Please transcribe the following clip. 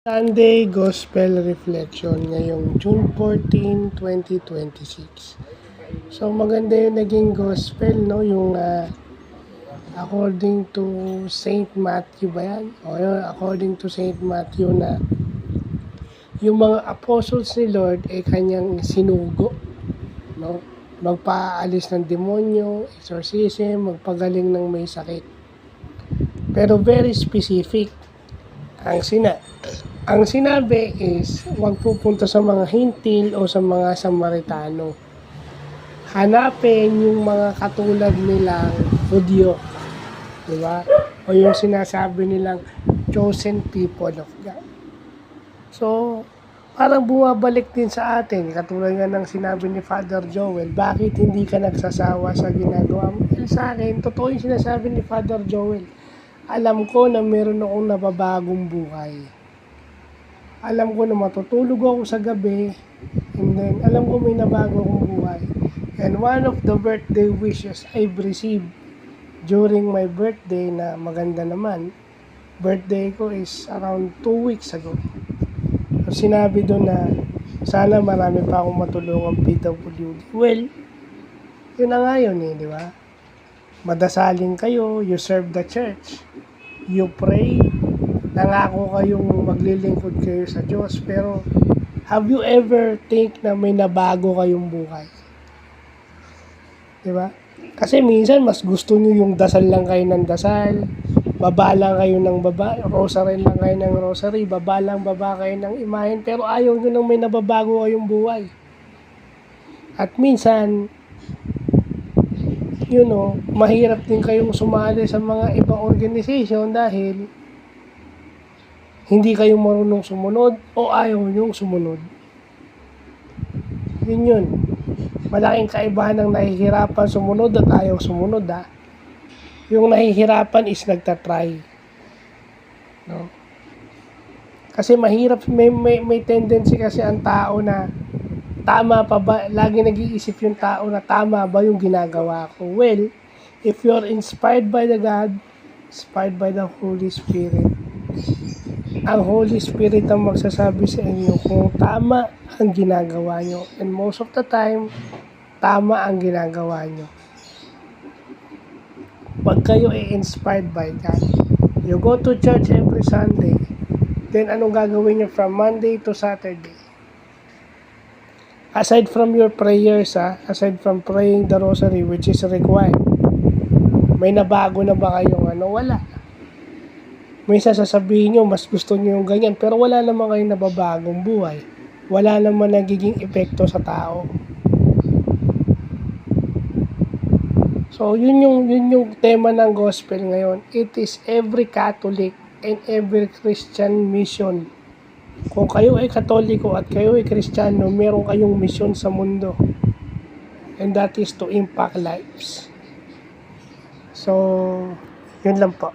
Sunday Gospel Reflection ngayong June 14, 2026. So maganda yung naging gospel, no? Yung according to Saint Matthew ba yan? O yun, according to Saint Matthew na yung mga apostles ni Lord ay kanyang sinugo, no? Magpaalis ng demonyo, exorcism, magpagaling ng may sakit. Pero very specific. Ang sinabi is, huwag pupunta sa mga hintil o sa mga Samaritano. Hanapin yung mga katulad nilang Hudyo. Diba? O yung sinasabi nilang chosen people of God. So, parang bumabalik din sa atin. Katulad nga ng sinabi ni Father Joel, bakit hindi ka nagsasawa sa ginagawa mo? Sa akin, totoo yung sinasabi ni Father Joel. Alam ko na meron akong nababagong buhay. Alam ko na matutulog ako sa gabi, and then alam ko may nabago akong buhay. And one of the birthday wishes I've received during my birthday na maganda naman, birthday ko is around 2 weeks ago. So, sinabi doon na sana marami pa akong matulungan PWD. Well, yun na nga yun di ba? Madasalin kayo, you serve the church, you pray, nangako kayong maglilingkod kayo sa Diyos, pero have you ever think na may nabago kayong buhay? Diba? Kasi minsan mas gusto nyo yung dasal lang kayo ng dasal, baba lang kayo ng baba, rosary lang kayo ng rosary, baba kayo ng imahen, pero ayaw nyo nang may nababago kayong buhay. At minsan, mahirap din kayong sumali sa mga ibang organization dahil hindi kayo marunong sumunod o ayaw nyong sumunod. Yun. Malaking kaibahan ng nahihirapan sumunod at ayaw sumunod Yung nahihirapan is nagtatry. No? Kasi mahirap, may tendency kasi ang tao na tama pa ba, lagi nag-iisip yung tao na tama ba yung ginagawa ko. Well, if you're inspired by the God, inspired by the Holy Spirit, ang Holy Spirit ang magsasabi sa inyo kung tama ang ginagawa nyo. And most of the time, tama ang ginagawa nyo. Pag kayo ay inspired by God, you go to church every Sunday, then anong gagawin nyo from Monday to Saturday? Aside from your prayers, aside from praying the rosary, which is required, may nabago na ba kayong Wala. Minsan sasabihin nyo, mas gusto nyo yung ganyan, pero wala naman kayong nababagong buhay. Wala naman nagiging epekto sa tao. So, yun yung tema ng gospel ngayon. It is every Catholic and every Christian mission. Kung kayo ay Katoliko at kayo ay Kristiyano, meron kayong misyon sa mundo. And that is to impact lives. So, yun lang po.